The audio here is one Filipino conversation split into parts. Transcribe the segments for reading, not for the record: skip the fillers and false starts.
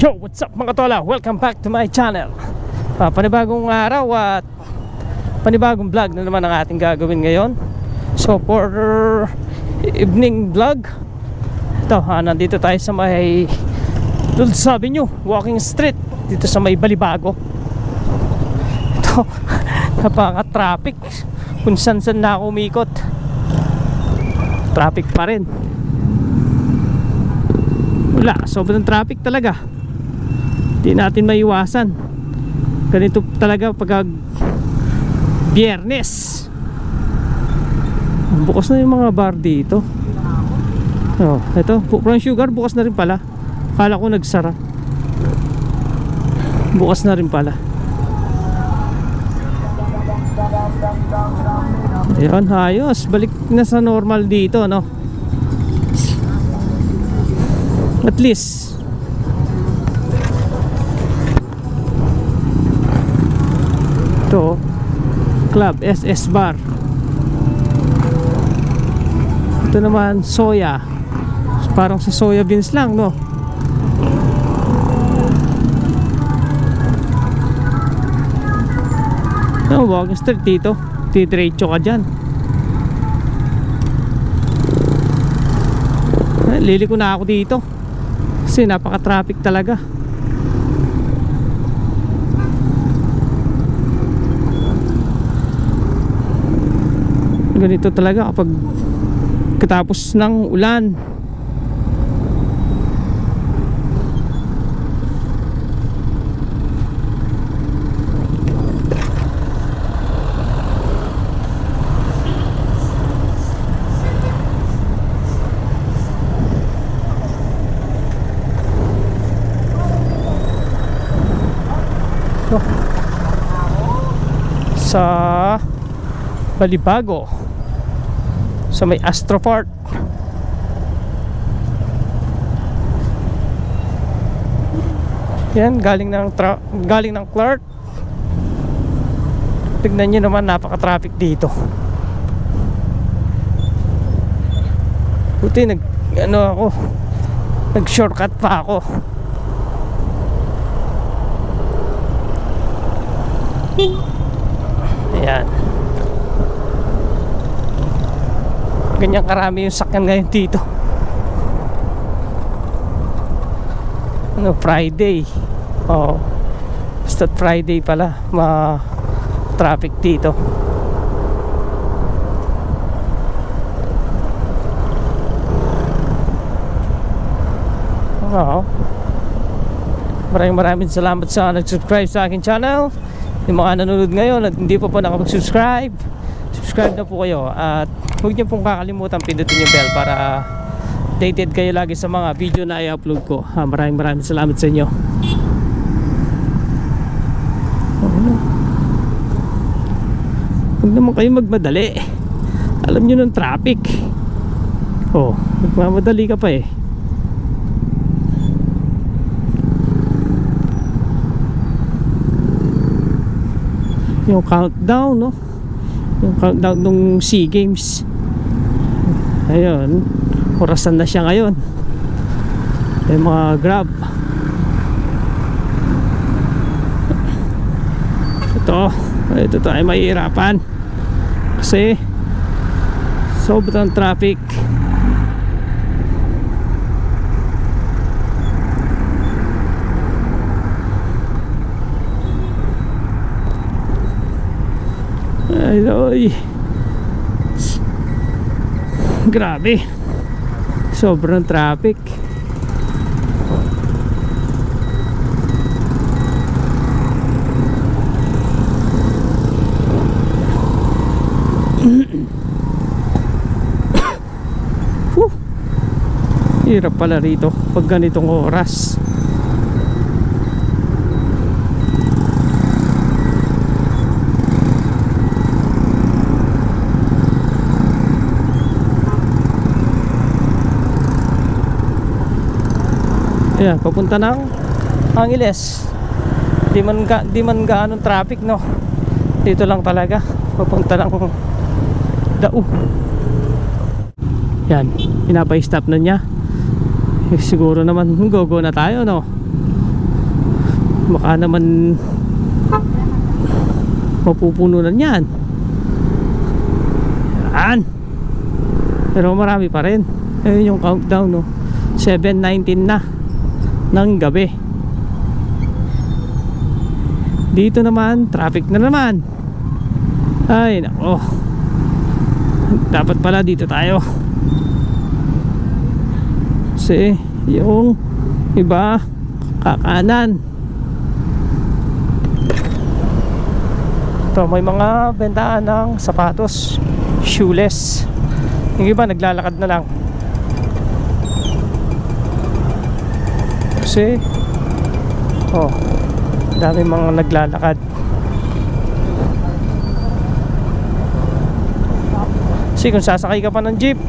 Yo, what's up mga tola? Welcome back to my channel. Panibagong araw at panibagong vlog na naman ang ating gagawin ngayon. So for evening vlog, ito, nandito tayo sa may Lourdes Avenue, walking street, dito sa may Balibago. Ito, napaka-traffic. Kung saan na ako umikot, traffic pa rin. Wala, sobrang traffic talaga. Hindi natin maiwasan. Ganito talaga pag Biyernes. Bukas na yung mga bar dito. Oh, ito, Brown Sugar bukas na rin pala. Akala ko nagsara. Bukas na rin pala. Ayan, ayos. Balik na sa normal dito, no? At least ito, Club SS Bar. Ito naman soya. Parang sa soya beans lang, no? No, walking street dito. Diretso ka dyan. Liliko na ako dito kasi napaka-traffic talaga. Ganito talaga kapag katapos ng ulan. Sa Balibago, sa may Astroport. Yan, galing ng Clark. Tignan nyo naman, napaka-traffic dito. Buti nag-shortcut pa ako. Ayan. Ganyan karami yung sakyan ngayon dito. Friday. Oh, basta Friday pala traffic dito. Maraming salamat sa nag-subscribe sa akin channel. Yung mga nanonood ngayon at hindi pa po nakapag-subscribe, subscribe na po kayo. At huwag niyo pong kakalimutan pindutin yung bell para updated kayo lagi sa mga video na i-upload ko. Maraming salamat sa inyo. Huwag naman kayo magmadali. Alam nyo ng traffic. Oh, magmamadali ka pa eh. Yung countdown, no? Yung countdown ng SEA Games. Ayun, orasan na siya ngayon. Yung mga Grab. Ito tayo mahihirapan kasi sobrang traffic. Ay, grabe, sobrang traffic. Hirap pala rito pag ganitong oras. Ayan, papunta ng Angeles. Di man gaanong traffic, no? Dito lang talaga. Papunta ng Dao. Yan, pinapa-stop na niya. Siguro naman go na tayo, no? Baka naman mapupuno na yan. Yan. Pero marami pa rin. Ayun yung countdown, no? 7:19 na ng gabi. Dito naman traffic na naman. Ay nako, dapat pala dito tayo kasi yung iba kakanan. Ito, may mga bentahan ng sapatos, shoeless. Yung iba naglalakad na lang kasi dami mga naglalakad. Kasi kung sasakay ka pa ng jeep,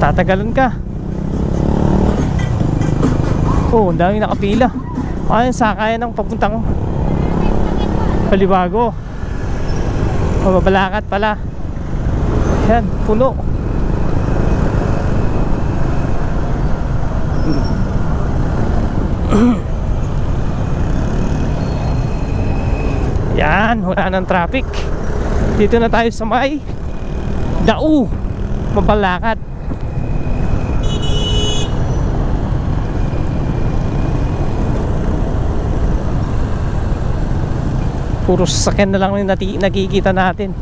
tatagalan ka. Ang dami nakapila. Ayun, sakayan ng papuntang Palibago. Mababalakat pala. Yan, puno. Yan, wala ng traffic. Dito na tayo sa may Dao, Mabalakat. Puro sasakyan na lang yung nakikita natin.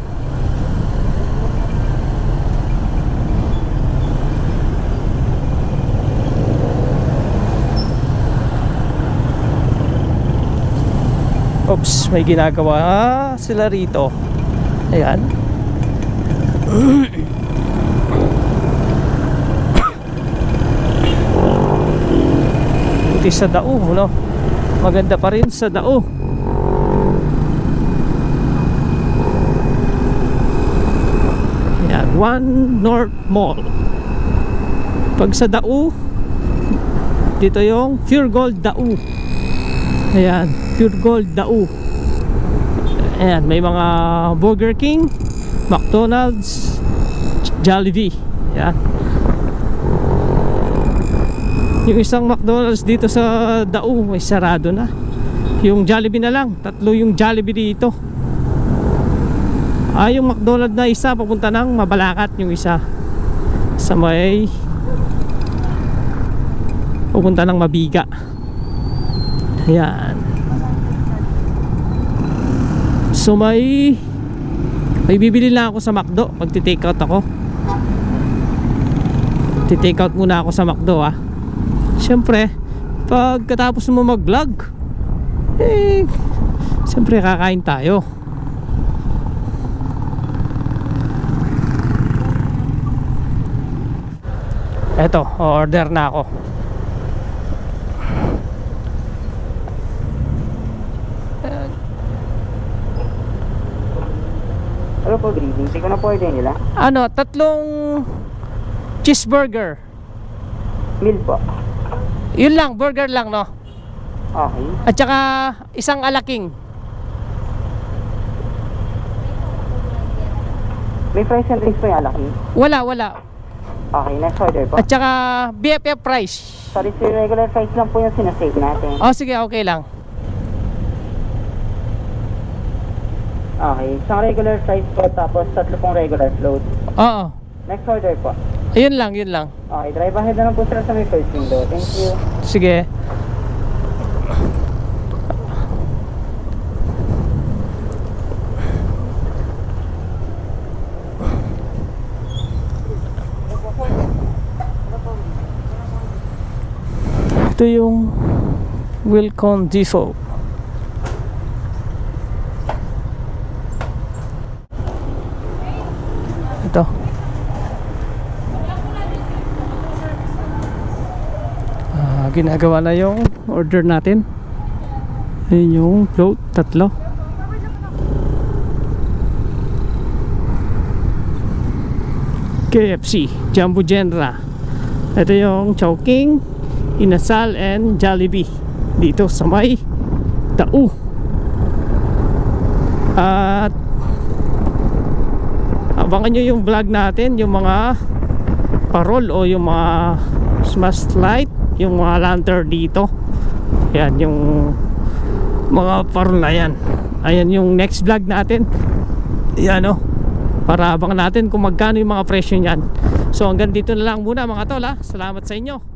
Oops, may ginagawa sila rito. Ayan. Buti sa Dao, no? Maganda pa rin sa Dao. Ayan, One North Mall. Pag sa Dao, dito yung Pure Gold Dao. Ayan, Pure Gold Dao. Ayan, may mga Burger King, McDonald's, Jollibee. Ayan. Yung isang McDonald's dito sa Dao ay sarado na. Yung Jollibee na lang, 3 yung Jollibee dito. Yung McDonald's na isa papunta ng Mabalakat, yung isa sa may papunta ng Mabiga. Ayan. So may bibili lang ako sa McDo. Magti-take out ako. Ti-take out muna ako sa McDo, Siyempre, pagkatapos mo mag-vlog, siyempre kakain tayo. Eto, order na ako. Hello po, good evening. Sige na po order nila. 3 cheeseburger. Meal po. Yun lang, burger lang, no? Okay. At saka isang alaking. May price and drinks po yung alaki. Wala. Okay, next order po. At saka BFF price. Sorry sir, regular price lang po yung sinasave natin. Sige, okay lang. Okay, isang regular price po tapos 3 pong regular float. Oo. Next order po. Yun lang. Okay, drive ahead na lang po sir sa may first window. Thank you. Sige. Ito yung Wilcon Depot. Ito. Ginagawa na yung order natin. Ayun yung float, 3. KFC, Jumbo General. Ito yung Chowking, Inasal and Jollibee dito sa may Dao. At abangan nyo yung vlog natin, yung mga parol o yung mga smash light, yung mga lantern dito. Yan yung mga parol na yan. Ayan yung next vlog natin. Yan o, para abangan natin kung magkano yung mga presyo niyan. So hanggang dito na lang muna mga tol ha. Salamat sa inyo.